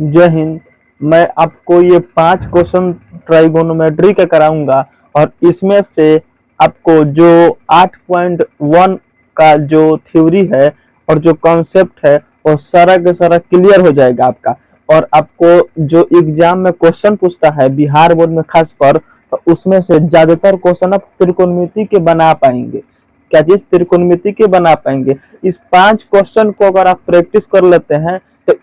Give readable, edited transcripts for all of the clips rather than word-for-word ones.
जय हिंद। मैं आपको ये 5 क्वेश्चन ट्राइगोनोमेट्री का कराऊंगा और इसमें से आपको जो 8.1 का जो थ्योरी है और जो कॉन्सेप्ट है वो सारा का सारा क्लियर हो जाएगा आपका। और आपको जो एग्जाम में क्वेश्चन पूछता है बिहार बोर्ड में खास कर, तो उसमें से ज्यादातर क्वेश्चन आप त्रिकोणमिति के बना पाएंगे। क्या चीज? त्रिकोणमिति के बना पाएंगे। इस 5 क्वेश्चन को अगर आप प्रैक्टिस कर लेते हैं तो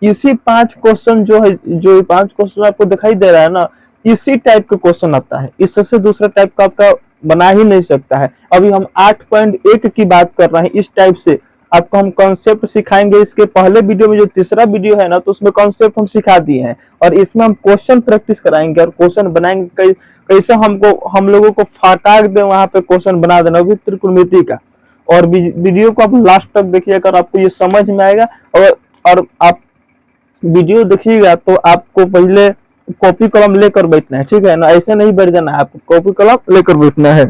इसी 5 क्वेश्चन जो है, जो 5 क्वेश्चन आपको दिखाई दे रहा है ना, इसी टाइप का क्वेश्चन आता है। इससे दूसरा टाइप का आपका बना ही नहीं सकता है। अभी हम 8.1 की बात कर रहे हैं। इस टाइप से आपको हम कॉन्सेप्ट सिखाएंगे। इसके पहले वीडियो में जो तीसरा वीडियो है ना, तो उसमें कॉन्सेप्ट हम सिखा दिए हैं और इसमें हम क्वेश्चन प्रैक्टिस कराएंगे और क्वेश्चन बनाएंगे। कैसे हम लोगों को फटाक दे वहां पे क्वेश्चन बना देना, वो भी त्रिकोणमिति का। और वीडियो को आप लास्ट तक देखिएगा और आपको ये समझ में आएगा। और आप वीडियो देखिएगा तो आपको पहले कॉपी कलम लेकर बैठना है, ठीक है ना? ऐसे नहीं बैठ जाना है, आपको कॉपी कलम लेकर बैठना है।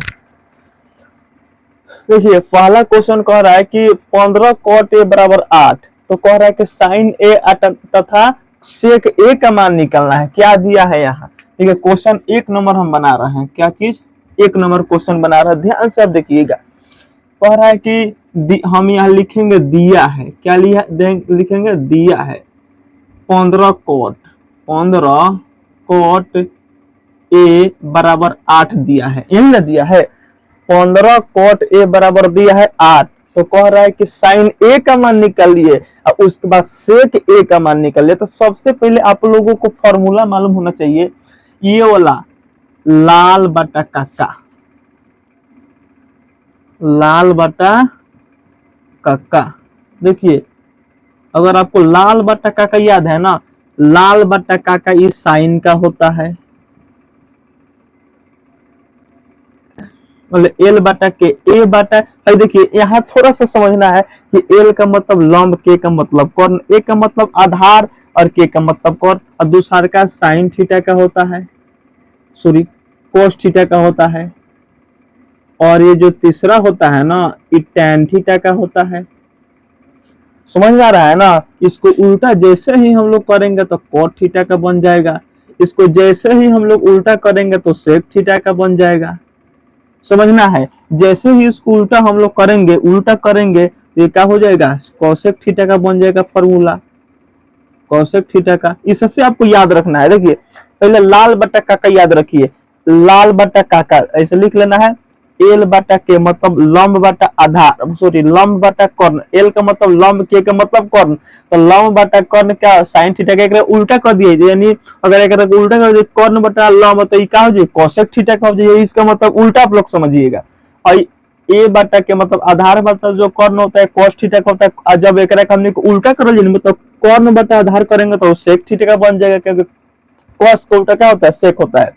देखिए पहला क्वेश्चन कह रहा है कि 15 cot a बराबर 8, तो कह रहा है कि साइन ए तथा सेक ए का मान निकालना है। क्या दिया है यहाँ? ठीक है, क्वेश्चन 1 नंबर हम बना रहे हैं। क्या चीज? 1 नंबर क्वेश्चन बना रहे हैं। ध्यान से आप देखिएगा। कह रहा है कि हम यहाँ लिखेंगे दिया है। क्या लिखेंगे? दिया है 15 cot ए बराबर 8 दिया है। यही ना दिया है? 15 cot ए बराबर दिया है 8, तो कह रहा है कि साइन ए का मान निकालिए और उसके बाद सेक ए का मान निकालिए। तो सबसे पहले आप लोगों को फॉर्मूला मालूम होना चाहिए, ये वाला लाल बटा काका, लाल बटा काका। देखिए अगर आपको लाल बटा काका याद है ना, लाल बटा काका इस साइन का होता है, मतलब एल बटा के ए बटा। देखिए यहाँ थोड़ा सा समझना है कि एल का मतलब लंब, के का मतलब कर्ण, ए का मतलब आधार और के का मतलब कर्ण, और दूसरा का साइन थीटा का होता है, सॉरी कोस थीटा का होता है, और ये जो तीसरा होता है ना, ये टैन थीटा का होता है। समझ में आ रहा है ना? इसको उल्टा जैसे ही हम लोग करेंगे तो कोट थीटा का बन जाएगा, इसको जैसे ही हम लोग उल्टा करेंगे तो सेक थीटा का बन जाएगा। समझना है, जैसे ही इसको उल्टा हम लोग करेंगे, उल्टा करेंगे तो ये क्या हो जाएगा? कोसेक थीटा का बन जाएगा फॉर्मूला, कोसेक थीटा का। इससे आपको याद रखना है। देखिए पहले लाल बटा काका याद रखिए, लाल बटा काका ऐसे लिख लेना है। एल बटा के मतलब लंब बटा आधार, सॉरी लंब बटा कर्ण। एल का मतलब लंब, के का मतलब कर्ण, तो लंब बटा कर्ण का साइन थीटा का उल्टा कर दिए, यानी अगर एक उल्टा कर दिए कर्ण बटा लंब, तो ये क्या हो जाए? कोसेक थीटा का हो जाए। इसका मतलब उल्टा आप लोग समझिएगा। और ए बटा के मतलब आधार बटा जो कर्ण होता है कोस थीटा का होता है, और जब एक हमने उल्टा कर लिया मतलब कर्ण बटा आधार करेंगे तो सेक थीटा का बन जाएगा, क्योंकि कोस का उल्टा क्या होता है? सेक होता है।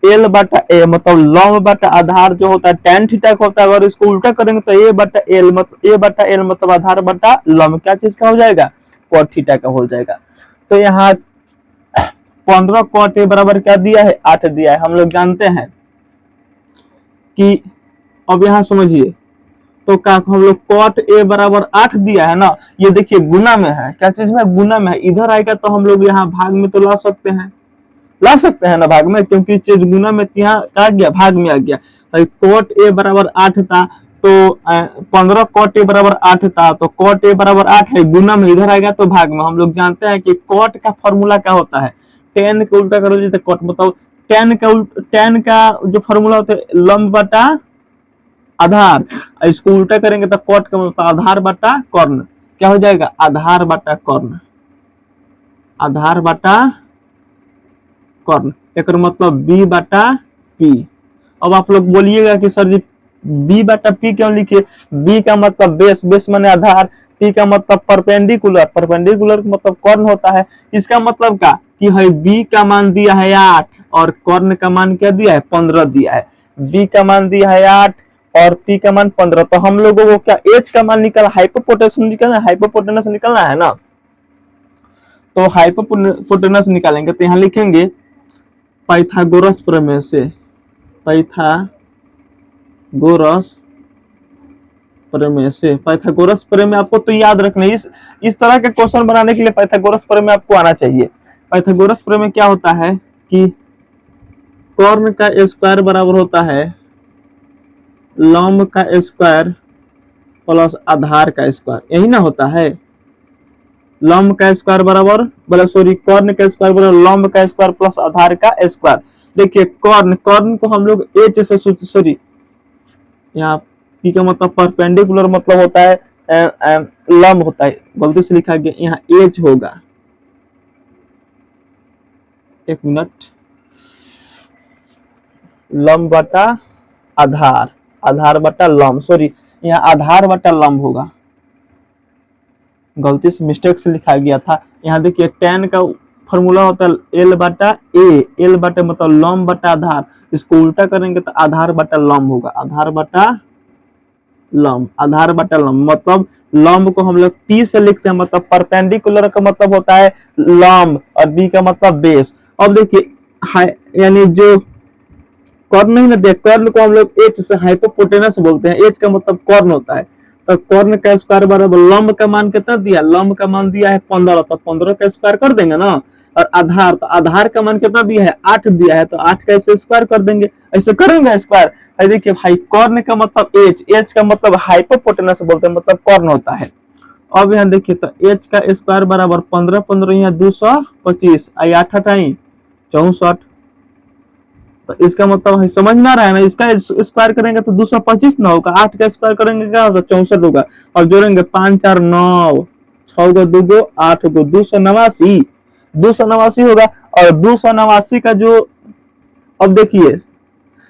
एल बटा ए मतलब लंब बटा आधार जो होता है टैन थीटा का होता है, अगर इसको उल्टा करेंगे तो ए बटा एल मतलब आधार बटा लंब क्या चीज का हो जाएगा? कोट थीटा का हो जाएगा। तो यहाँ 15 cot ए बराबर क्या दिया है? 8 दिया है। हम लोग जानते हैं कि, अब यहाँ समझिए, तो क्या हम लोग cot ए बराबर 8 दिया है ना, ये देखिए गुना में है। क्या चीज में? गुना में है। इधर आएगा तो हम लोग यहाँ भाग में तो ला सकते हैं, ला सकते हैं ना भाग में, क्योंकि चीज गुना में यहाँ आ गया, भाग में आ गया। cot ए बराबर 8 था, तो 15 cot ए बराबर 8 था, तो cot ए बराबर 8 है, गुना में इधर आएगा तो भाग में। हम लोग जानते हैं कि cot का फॉर्मूला क्या होता है? tan का उल्टा कर दीजिए तो cot, मतलब tan का जो फॉर्मूला होता है लंब बटा आधार, इसको उल्टा करेंगे तो cot का मतलब आधार बटा कर्ण। क्या हो जाएगा? आधार बटा कर्ण, आधार बटा कर्ण, एक मतलब बी बटा पी। अब आप लोग बोलिएगा कि सर जी बी बटा पी क्यों लिखे? बी का मतलब बेस, बेस माने आधार, पी का मतलब परपेंडिकुलर, परपेंडिकुलर का मतलब कर्ण होता है। इसका मतलब क्या कि है बी का मान दिया है 8 और कर्ण का मान क्या दिया है? 15 दिया है। बी का मान दिया है 8 और पी का मान 15, तो हम लोगों को क्या एच का मान निकालना, हाइपोटेनस निकालना, हाइपोटेनस निकालना है ना। तो हाइपोटेनस निकालेंगे तो यहाँ लिखेंगे पाइथागोरस प्रमेय से, पाइथागोरस प्रमेय से, पाइथागोरस प्रमेय आपको तो याद रखना है। इस तरह के क्वेश्चन बनाने के लिए पाइथागोरस प्रमेय आपको आना चाहिए। पाइथागोरस प्रमेय क्या होता है कि कर्ण का स्क्वायर बराबर होता है लंब का स्क्वायर प्लस आधार का स्क्वायर, यही ना होता है। लंब का स्क्वायर बराबर, बोले सॉरी, कर्ण का स्क्वायर बराबर लंब का स्क्वायर प्लस आधार का स्क्वायर। देखिए कर्ण, कर्ण को हम लोग एच से, सॉरी यहाँ पी का मतलब परपेंडिकुलर मतलब होता है लंब होता है, गलती से लिखा गया, यहाँ एच होगा, एक मिनट, लंब बटा आधार, आधार बटा लंब, सॉरी यहाँ आधार बटा लंब होगा, गलती से मिस्टेक से लिखा गया था। यहाँ देखिए tan का फॉर्मूला होता है एल बटा ए, एल बटा मतलब लंब बटा आधार, इसको उल्टा करेंगे तो आधार बटा लंब होगा, आधार बटा लंब, आधार बटा लंब मतलब लंब को हम लोग P से लिखते हैं, मतलब परपेंडिकुलर का मतलब होता है लंब और B का मतलब बेस। अब देखिए यानी जो कर्ण नहीं ना, देख कर्ण को हम लोग एच से हाइपोपोटेनस बोलते हैं, एच का मतलब कर्ण होता है। तो कर्ण का स्क्वायर बराबर लंब का मान कितना दिया, लंब का मान दिया है 15, तो 15 का स्क्वायर कर देंगे ना। और आधार, तो आधार का मान कितना दिया है 8 दिया है, तो 8 का ऐसे स्क्वायर कर देंगे, ऐसे करेंगे स्क्वायर। देखिए भाई कर्ण का मतलब एच, एच का मतलब हाइपोपोटेनस बोलते हैं, मतलब कर्ण होता है। अब यहाँ देखिए तो एच का स्क्वायर बराबर 15, 15 यहाँ 225, आई 8 8 64, तो इसका मतलब समझ में आ रहा है ना, इसका स्क्वायर करेंगे तो 225 ना होगा, 8 का स्क्वायर करेंगे क्या होगा 64 होगा, और जोड़ेंगे 5 4 9, 6 गो 2 गो 8 गो 289, 289 होगा। और 289 का जो, अब देखिए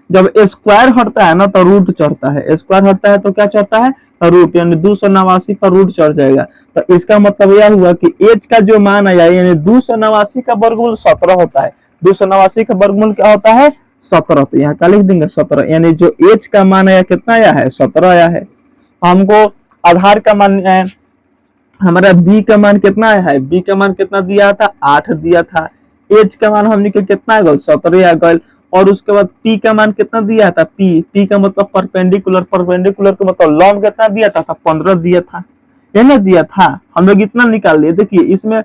जब स्क्वायर हटता है ना तो रूट चढ़ता है, स्क्वायर हटता है तो क्या चढ़ता है, रूट, यानी 289 पर रूट चढ़ जाएगा। तो इसका मतलब यह हुआ कि एच का जो मान आया यानी 289 का वर्गमूल 17 होता है, 289 का वर्गमूल क्या होता है 17, तो यहाँ का लिख देंगे 17, यानी जो एच का मान आया कितना आया है 17 आया है। हमको आधार का मान हमारा बी का मान कितना आया है, बी का मान कितना दिया था 8 दिया था, एच का मान हमने कितना आ गया 17 आ गया। और उसके बाद पी का मान कितना दिया था, पी, पी का मतलब परपेंडिकुलर, परपेंडिकुलर का मतलब लंब कितना दिया था 15 दिया था, ये ना दिया था, हम लोग इतना निकाल लिए। देखिए इसमें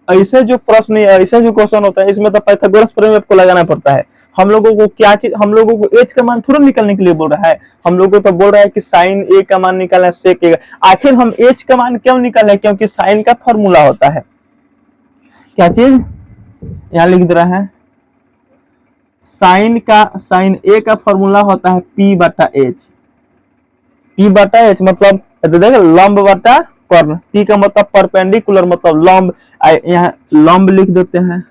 ऐसे जो प्रश्न, ऐसे जो क्वेश्चन होता है इसमें तो पाइथागोरस प्रमेय आपको लगाना पड़ता है। हम लोगों को क्या चीज, हम लोगों को एच का मान थोड़ा निकालने के लिए बोल रहा है, हम लोगों को तो बोल रहा है कि साइन ए का मान निकालना, सेक ए। आखिर हम एच का मान क्यों निकाले, क्योंकि साइन का फॉर्मूला होता है, क्या चीज यहाँ लिख दे रहा है, साइन का, साइन ए का फॉर्मूला होता है पी बटा एच, पी बटा एच मतलब देखो लंब बटा कर्ण, पी का मतलब परपेंडिकुलर मतलब लंब, यहाँ लंब लिख देते हैं,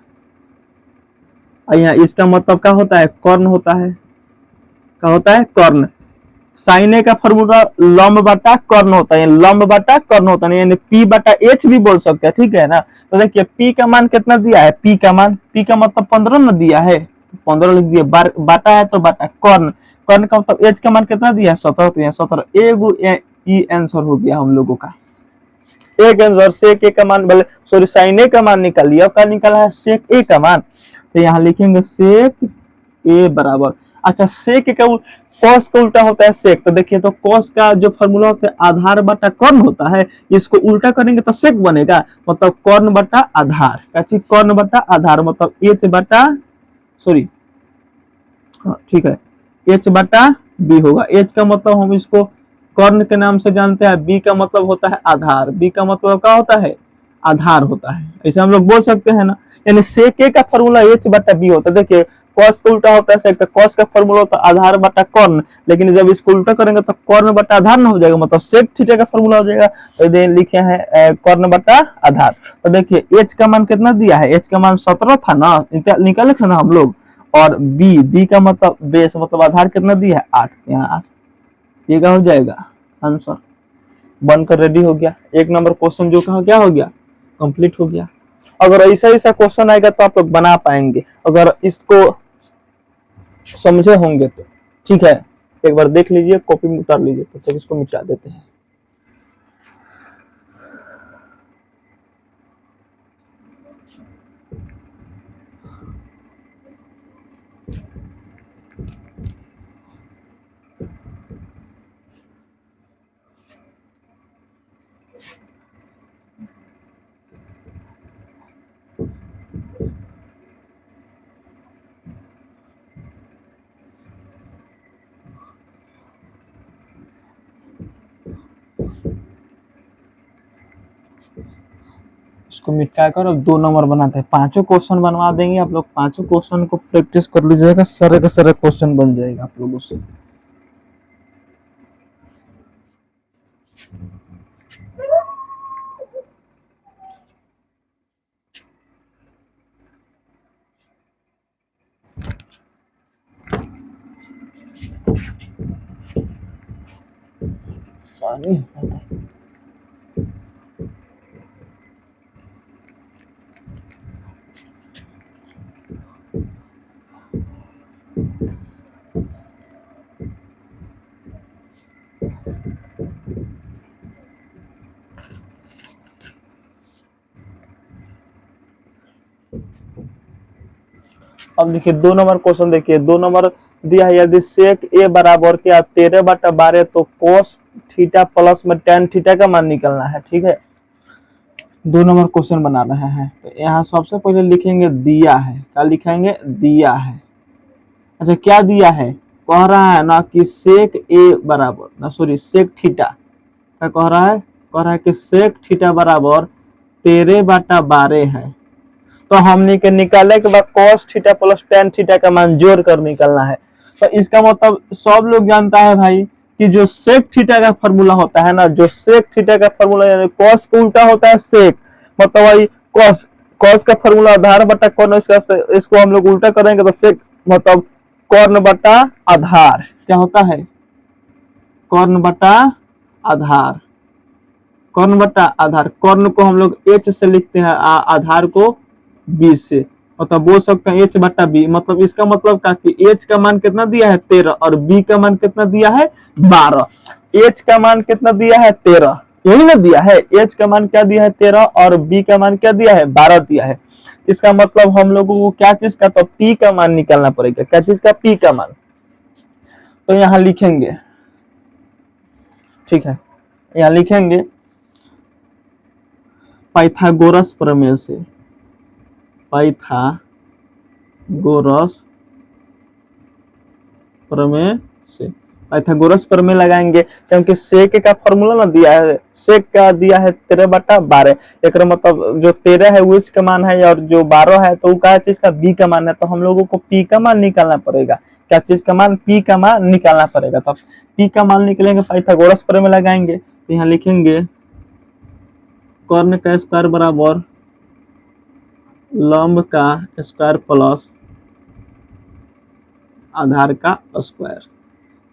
यहाँ इसका मतलब क्या होता है कर्ण होता है, क्या होता है कर्ण। साइन ए का फॉर्मूला लंब बटा कर्ण होता है, लंब बटा कर्ण होता है, यानी पी बटा एच भी बोल सकते हैं, ठीक है ना। तो देखिए पी का मान कितना दिया है, पी का मान, पी का मतलब 15 ना दिया है, 15 लिख दिए, बाटा है तो बाटा, कर्ण, कर्ण का मतलब एच का मान कितना दिया है 17, तो यहाँ 17 एगो ई आंसर हो गया हम लोगों का। एक आंसर सेक ए का मान, बोले सॉरी साइन ए का मान निकाल लिया, क्या निकाला है सेक ए का मान, तो यहाँ लिखेंगे सेक ए बराबर, अच्छा सेक का कॉस का उल्टा होता है सेक, तो देखिए तो कॉस का जो फॉर्मूला होता है आधार बटा कर्ण होता है, इसको उल्टा करेंगे तो सेक बनेगा, मतलब कर्ण बटा आधार, क्या कर्ण बटा आधार मतलब एच बटा, सॉरी हाँ ठीक है, एच बटा बी होगा, एच का मतलब हम इसको कर्ण के नाम से जानते हैं, बी का मतलब होता है आधार, बी का मतलब क्या होता है आधार होता है, ऐसे हम लोग बोल सकते हैं ना। यानी सेक ए का फॉर्मूला एच बटा बी होता है। देखिए कॉस का उल्टा होता है सेक का, कॉस का फॉर्मूला होता है आधार बटा कर्ण, लेकिन जब इसको उल्टा करेंगे तो कर्ण बटा आधार ना हो जाएगा, मतलब सेक थीटा का फॉर्मूला हो जाएगा, तो लिखे हैं कर्ण बटा आधार। तो देखिए एच का मान कितना दिया है, एच का मान 17 था ना, निकाले थे ना हम लोग, और बी, बी का मतलब बेस मतलब आधार कितना दिया है 8, यहाँ 8, ये क्या हो जाएगा आंसर, बनकर रेडी हो गया, एक नंबर क्वेश्चन जो कहा क्या हो गया कंप्लीट हो गया। अगर ऐसा ऐसा क्वेश्चन आएगा तो आप लोग बना पाएंगे, अगर इसको समझे होंगे तो, ठीक है। एक बार देख लीजिए, कॉपी में उतार लीजिए, तो तब इसको मिटा देते हैं। इसको मिटा कर अब 2 नंबर बनाते हैं। पांचों क्वेश्चन बनवा देंगे आप लोग, पांचों क्वेश्चन को प्रैक्टिस कर लीजिएगा, सारे का सारे क्वेश्चन बन जाएगा आप लोगों से। पानी अब देखिए 2 नंबर क्वेश्चन देखिए, 2 नंबर दिया है, यदि सेक ए बराबर क्या 13/12 तो कोस थीटा प्लस में टेन थीटा का मान निकलना है। ठीक है, 2 नंबर क्वेश्चन बना रहे हैं। तो यहाँ सबसे पहले लिखेंगे दिया है, क्या लिखेंगे, दिया है। अच्छा क्या दिया है, कह रहा है ना कि सेक ए बराबर ना सॉरी सेक थीटा, क्या कह रहा है, कह रहा है कि सेक थीटा बराबर 13/12 है। तो हमने के निकाले के बाद cos theta plus tan theta का मान जोड़ कर निकलना है। तो इसका मतलब सब लोग जानता है भाई कि जो सेक थीटा का फॉर्मूला होता है ना, जो सेक थीटा का फॉर्मूला यानी cos का उल्टा होता है सेक, मतलब भाई cos का फॉर्मूला आधार बटा कॉर्न, इसको हम लोग उल्टा करेंगे तो सेक मतलब कॉर्न बटा आधार, क्या होता है, कॉर्न बटा आधार, कॉर्न बटा आधार। कॉर्न को हम लोग h से लिखते हैं, आधार को b से, मतलब बोल सकते हैं h बटा b। मतलब इसका मतलब का कि h का मान कितना दिया है 13 और b का मान कितना दिया है 12। h का मान कितना दिया है 13, यही ना दिया है, h का मान क्या दिया है 13 और b का मान क्या दिया है 12 दिया है। इसका मतलब हम लोगों को क्या चीज का, तो p का मान निकालना पड़ेगा, क्या चीज का, p का मान। तो यहाँ लिखेंगे, ठीक है, यहाँ लिखेंगे पाइथागोरस प्रमेय से, पाइथागोरस प्रमेय से, पाइथागोरस प्रमेय लगाएंगे क्योंकि सेक का फॉर्मूला ना दिया है, सेक का दिया है 13/12, एक मतलब जो 13 है वो इसका मान है और जो 12 है तो क्या चीज का b का मान है। तो हम लोगों को p का मान निकालना पड़ेगा, क्या चीज का मान, p का मान निकालना पड़ेगा। तो p का मान निकलेंगे, पाइथागोरस प्रमेय लगाएंगे। तो यहाँ लिखेंगे कर्ण का स्क्वायर बराबर लंब का स्क्वायर प्लस आधार का स्क्वायर।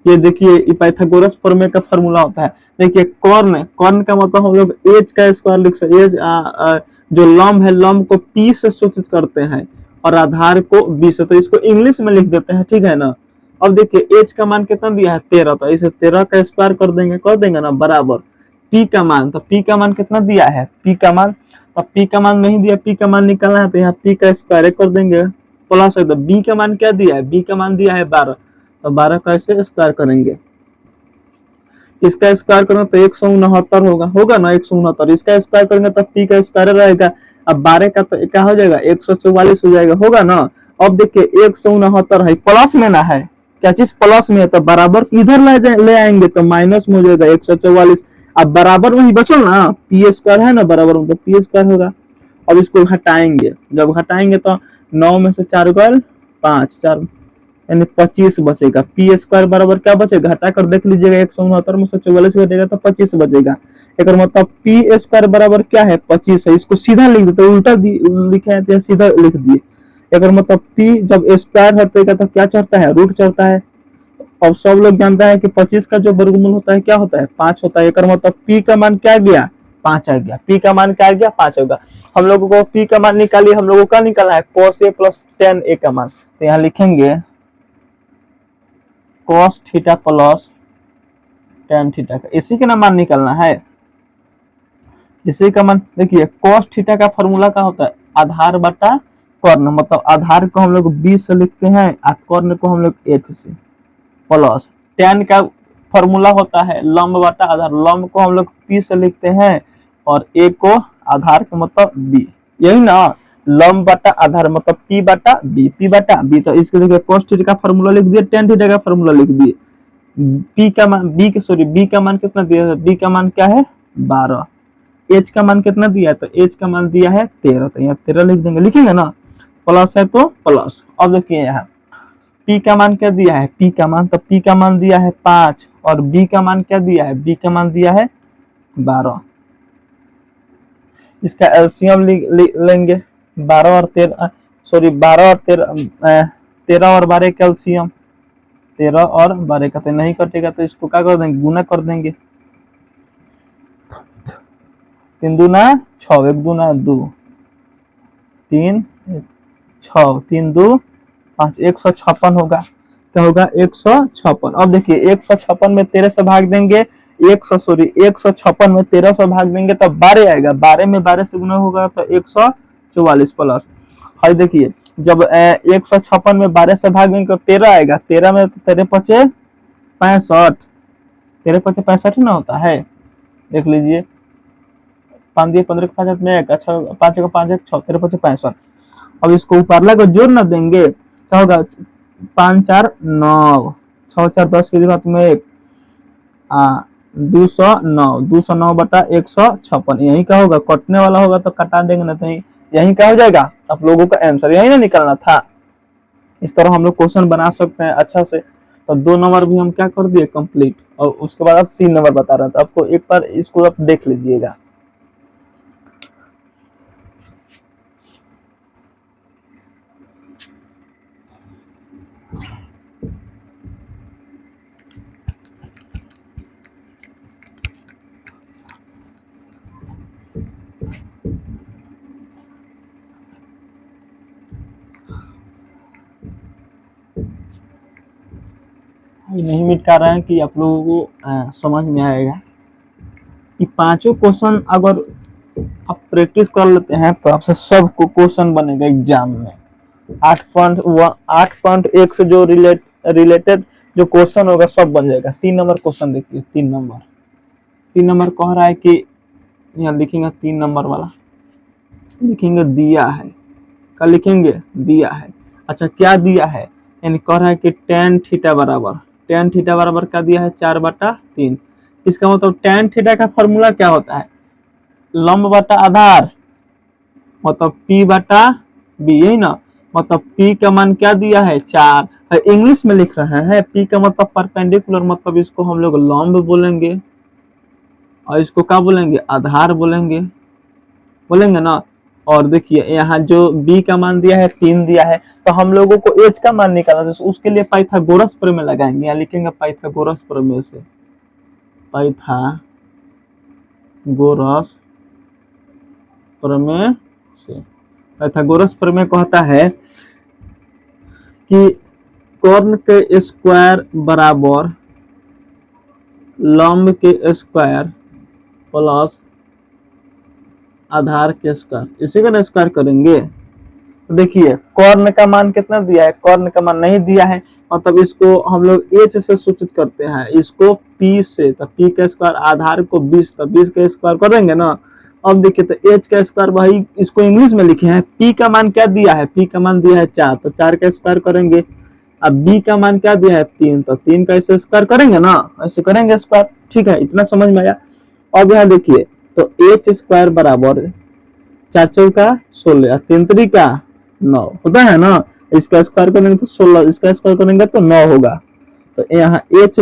ये देखिए ये पाइथागोरस प्रमेय का फॉर्मूला होता है। देखिए कर्ण, कर्ण का मतलब हम लोग एच का स्क्वायर लिख सकते हैं, जो लंब है लंब को p से सूचित करते हैं और आधार को b से, तो इसको इंग्लिश में लिख देते हैं, ठीक है ना। अब देखिए एच का मान कितना दिया है 13, तो इसे 13 का स्क्वायर कर देंगे ना बराबर p का मान। तो p का मान कितना दिया है, p का मान, तो p का मान नहीं दिया, p का मान निकालना है तो यहाँ p का स्क्वायर कर देंगे प्लस है, तो b का मान क्या दिया है, b का मान दिया है 12, तो 12 कैसे स्क्वायर करेंगे, इसका स्क्वायर करेंगे तो 169 होगा ना 169, इसका स्क्वायर करेंगे तो p का स्क्वायर रहेगा। अब 12 का तो क्या हो जाएगा 144 हो जाएगा, होगा ना। अब देखिए 169 है, प्लस में ना है, क्या चीज प्लस में है, तो बराबर इधर ले आएंगे तो माइनस में हो जाएगा 144। अब बराबर वही बचल ना, पी स्क्वायर है ना बराबर में, तो पी स्क्वायर होगा। अब इसको घटाएंगे, जब घटाएंगे तो 9 में से 4 गल 5, 4 यानी 25 बचेगा। पी स्क्वायर बराबर क्या बचेगा, घटा कर देख लीजिएगा, 169 में से 44 घटेगा तो 25 बचेगा। एक मतलब पी स्क्वायर बराबर क्या है 25 है, इसको सीधा लिख देते, उल्टा लिखा है तो सीधा लिख दिए। एक मतलब पी जब स्क्वायर हटेगा तो क्या चढ़ता है, रूट चढ़ता है। अब सब लोग जानता है कि 25 का जो वर्गमूल होता है क्या होता है 5 होता है। एक मतलब पी का मान क्या गया 5 आ गया, पी का मान क्या आ गया 5 होगा। हम लोगों को पी का मान निकालिए, हम लोगों का निकालना है cos a plus tan a का मान। तो यहाँ लिखेंगे cos theta plus tan theta का, इसी का ना मान निकालना है, इसी का मान। देखिए cos थीटा का फॉर्मूला क्या होता है, आधार बटा कर्ण, मतलब आधार को हम लोग b से लिखते हैं और कर्ण को हम लोग h से, प्लस tan का फॉर्मूला होता है लंब बटा आधार, लंब को हम लोग p से लिखते हैं और a को आधार का मतलब b, यही ना, लंब बटा आधार मतलब p बटा b, p बटा b। तो इसके देखिए cos थीटा का फॉर्मूला लिख दिए, tan थीटा का फॉर्मूला लिख दिए, p का मान b का मान कितना दिया है, b का मान क्या है 12, एच का मान कितना दिया है, तो एच का मान दिया है 13, तो यहाँ 13 लिख देंगे, लिखेंगे ना, प्लस है तो प्लस। अब देखिए यहाँ पी का मान क्या दिया है, पी का मान, तो पी का मान दिया है 5 और बी का मान क्या दिया है, बी का मान दिया है 12। इसका एलसीएम लेंगे, 12 और 13, सॉरी 12 और 13, 13 और 12 का एलसीएम, 13 और 12 का तो नहीं कटेगा, तो इसको क्या कर देंगे, गुना कर देंगे। 3 दूना 6, 1 दूना 2, 3 6, 3 2 5, 156 होगा। क्या होगा, 156। अब देखिए 156 में 13 से भाग देंगे, 156 में 13 से भाग देंगे तब 12 आएगा, 12 में 12 से गुना होगा तो 144 प्लस। और देखिए जब 156 में 12 से भाग देंगे तो 13 आएगा, 13 में 13 पचे 65, 13 पचे 65 ना होता है, देख लीजिए, 5 दिए 15 के 5 में 1, अच्छा 5 का 5 1 6, 13 पचे 65। अब इसको ऊपर को जोड़ ना देंगे, क्या होगा, 5 4 9, 6 4 10 की जरूरत में 1, 209, 209 बटा 156, यही क्या होगा, कटने वाला होगा तो कटा देंगे ना, तो यही क्या हो जाएगा, आप लोगों का आंसर यही ना निकलना था। इस तरह हम लोग क्वेश्चन बना सकते हैं अच्छा से। तो 2 नंबर भी हम क्या कर दिए कंप्लीट, और उसके बाद अब 3 नंबर बता रहा था आपको, एक बार इसको आप देख लीजिएगा। नहीं मिटा रहे हैं कि आप लोगों को समझ में आएगा कि पांचों क्वेश्चन अगर आप प्रैक्टिस कर लेते हैं तो आपसे सब क्वेश्चन बनेगा एग्जाम में। 8.1 से जो रिलेटेड जो क्वेश्चन होगा सब बन जाएगा। 3 नंबर क्वेश्चन देखिए, 3 नंबर कह रहा है कि यहाँ लिखेंगे 3 नंबर वाला, लिखेंगे दिया है, क्या लिखेंगे, दिया है। अच्छा क्या दिया है, यानी कह रहा है कि tan थीटा बराबर क्या दिया है, 4/3। इसका मतलब tan थीटा का फॉर्मूला क्या होता है, लंब बटा आधार, मतलब P बटा B, यही ना, मतलब P का मान क्या दिया है 4, इंग्लिश में लिख रहे हैं, P का मतलब परपेंडिकुलर, मतलब इसको हम लोग लंब बोलेंगे और इसको क्या बोलेंगे, आधार बोलेंगे ना। और देखिए यहाँ जो B का मान दिया है 3 दिया है, तो हम लोगों को H का मान निकालना है, तो उसके लिए पाइथागोरस प्रमेय लगाएंगे, यहाँ लिखेंगे पाइथागोरस प्रमेय से, पाइथागोरस प्रमेय से। पाइथागोरस प्रमेय कहता है कि कर्ण के स्क्वायर बराबर लंब के स्क्वायर प्लस आधार के स्क्वायर, इसी का स्क्वायर करेंगे। तो देखिए कर्ण का मान कितना दिया है, कर्ण का मान नहीं दिया है, मतलब इसको हम लोग h से सूचित करते हैं, इसको p से, तो p का स्क्वायर, आधार को 20, तो 20 का स्क्वायर करेंगे ना। अब देखिए तो h का स्क्वायर भाई इसको इंग्लिश में लिखे हैं, p का मान क्या दिया है, p का मान दिया है 4, तो 4 का स्क्वायर करेंगे। अब b का मान क्या दिया है 3, तो 3 का ऐसे स्क्वायर करेंगे ना, ऐसे करेंगे स्क्वायर, ठीक है, इतना समझ में आया। अब यहाँ देखिए तो h स्क्वायर बराबर 4 चौका 16, 3 त्रिका 9 होता है ना, इसका स्क्वायर करेंगे तो 16, इसका स्क्वायर करेंगे तो 9 होगा। तो यहाँ h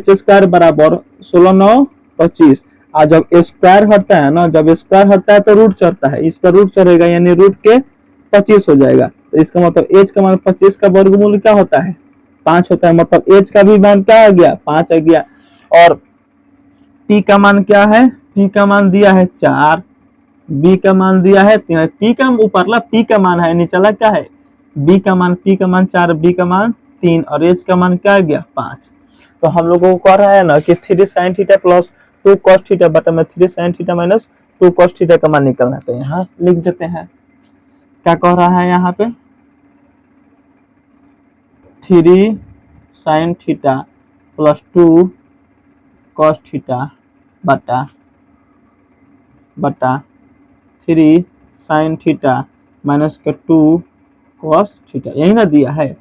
स्क्वायर बराबर 16 9 25, और जब स्क्वायर हटता है ना, जब स्क्वायर हटता है तो रूट चढ़ता है, इस पर रूट चढ़ेगा यानी रूट के 25 हो जाएगा। तो इसका मतलब h का मान 25 का वर्गमूल क्या होता है, 5 होता है, मतलब h का भी मान क्या आ गया, 5 आ गया। और p का मान क्या है, p का मान दिया है 4, b का मान दिया है 3, p का ऊपरला p का मान है, निचला क्या है b का मान, p का मान 4, b का मान 3 और h का मान क्या आ गया 5। तो हम लोगों को कह रहा है ना कि 3 sin theta plus 2 cos theta बटा में 3 sin theta minus 2 cos theta का मान निकलना है, तो यहाँ लिख देते हैं। क्या कह रहा है यहाँ पे, 3 sin theta plus 2 cos theta बटा 3 sin थीटा माइनस के 2 cos थीटा, यही ना दिया है।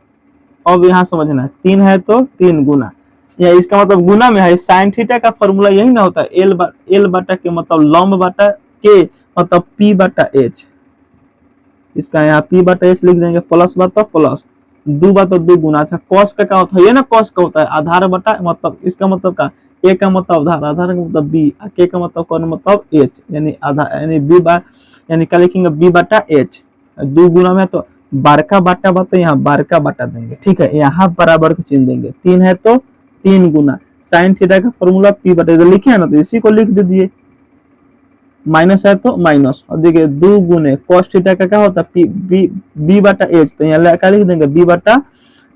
अब यहाँ समझना है 3 है तो 3 गुना, या इसका मतलब गुना में है, साइन थीटा का फॉर्मूला यही ना होता है, एल बटा के मतलब लंब बटा के मतलब पी बटा एच। इसका यहाँ पी बटा एच लिख देंगे, प्लस बटा प्लस, दो बटा दो गुना। अच्छा कॉस का क्या होता है, ये ना कॉस का होता है आधार बटा, मतलब इसका मतलब का ए का मतलब आधार, आधार का मतलब बी, के का मतलब कौन मतलब एच, यानी आधा यानी बी बार, यानी क्या लिखेंगे बी बटा एच। दो गुना में तो बारका बटा बता, यहाँ बारका बटा देंगे, ठीक है, यहाँ बराबर का चिन्ह देंगे, तीन है तो तीन गुना साइन थीटा का फॉर्मूला पी बटा, लिखे है ना तो इसी को लिख दीजिए, माइनस है तो माइनस, और देखिए दो गुने कॉस थीटा का क्या होता है पी बी बी बटा एच, तो यहाँ क्या लिख देंगे बी बटा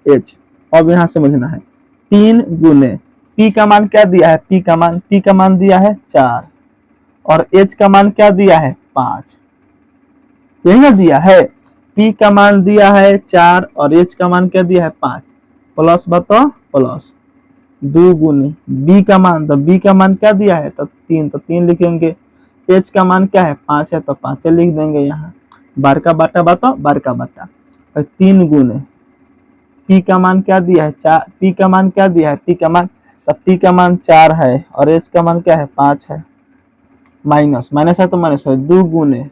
एच। अब यहाँ समझना है, तीन गुने पी का मान क्या दिया है, पी का मान दिया है 4 और एच का मान क्या दिया है 5, यही ना दिया है, पी का मान दिया है 4 और एच का मान क्या दिया है 5, प्लस बताओ प्लस दो गुने बी का मान, तो बी का मान क्या दिया है तो 3, तो 3 लिखेंगे, एच का मान क्या है 5 है तो 5 लिख देंगे, यहाँ बार का बाटा बताओ बार का बाटा, और 3 गुने पी का मान क्या दिया है 4, पी का मान क्या दिया है पी का मान, तो पी का मान 4 है और एच का मान क्या है 5 है, माइनस माइनस है तो माइनस है, दो गुने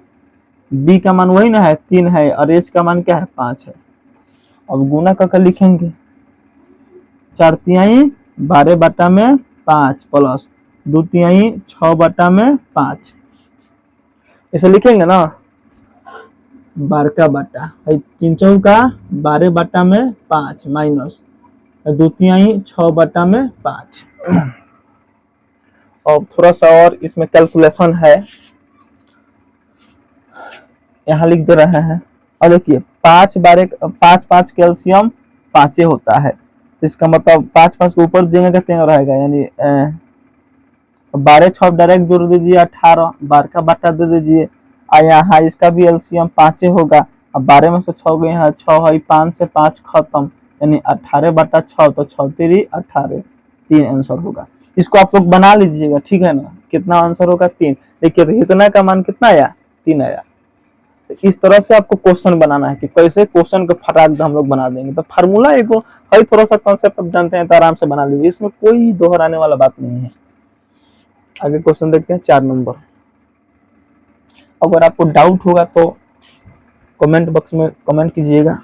बी का मान वही ना है 3 है और एच का मान क्या है 5 है। अब गुना करके लिखेंगे, 4 तिहाई 12 बटा में 5 प्लस 2 तिहाई 6 बटा में 5, इसे लिखेंगे ना 12 का बटा 3 चौका 12 बटा में 5 माइनस 2 तिहाई 6 बटा में 5। और थोड़ा सा और इसमें कैलकुलेशन है, यहाँ लिख दे रहे हैं, और देखिए 5 12 5 5 कैल्शियम 5 होता है, तो इसका मतलब 5 5 के ऊपर देंगे क्या रहेगा, यानी 12 6 डायरेक्ट जोड़ दीजिए 18, 12 का बटा दे दीजिए, और यहाँ इसका भी एलसीएम 5 होगा, अब 12 में से 6 गए, यहाँ 6 है 5 से 5 खत्म, यानी 18 बटा 6, तो 6 3 18, 3 आंसर होगा। इसको आप लोग बना लीजिएगा, ठीक है ना, कितना आंसर होगा 3, देखिए तो इतना का मान कितना आया 3 आया। तो इस तरह से आपको क्वेश्चन बनाना है कि कैसे क्वेश्चन को फटाक हम लोग बना देंगे, तो फार्मूला एक है, थोड़ा सा कॉन्सेप्ट आप जानते हैं तो आराम से बना लीजिए, इसमें कोई दोहराने वाला बात नहीं है। आगे क्वेश्चन देखते हैं 4 नंबर। अगर आपको डाउट होगा तो कमेंट बॉक्स में कमेंट कीजिएगा,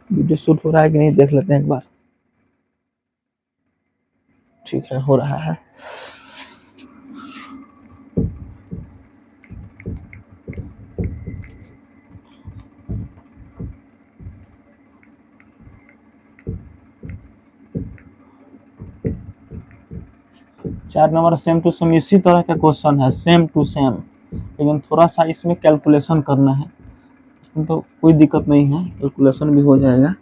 वीडियो शूट हो रहा है कि नहीं देख लेते हैं एक बार, ठीक है हो रहा है। चार नंबर सेम टू सेम इसी तरह का क्वेश्चन है, सेम टू सेम, लेकिन थोड़ा सा इसमें कैलकुलेशन करना है, तो कोई दिक्कत नहीं है, कैलकुलेशन भी हो जाएगा।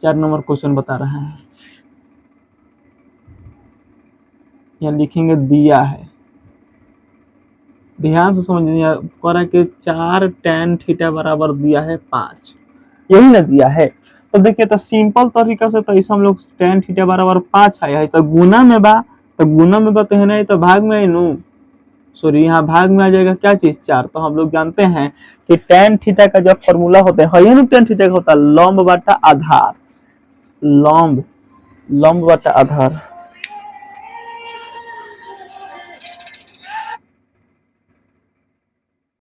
चार नंबर क्वेश्चन बता रहा है, यहाँ लिखेंगे दिया है, ध्यान से समझिए, कह रहा है कि 4 tan थीटा बराबर दिया है 5, यही ना दिया है, तो देखिए तो सिंपल तरीका से तो ऐसा हम लोग tan थीटा बराबर 5 है तो गुना में बा, तो गुना में बा तो है नहीं तो भाग में नु, सॉरी यहाँ भाग में आ जाएगा क्या चीज 4, तो हम लोग जानते हैं कि tan थीटा का जब फॉर्मूला होता है ना, tan थीटा का होता है लंब बटा आधार, लंब बटा आधार,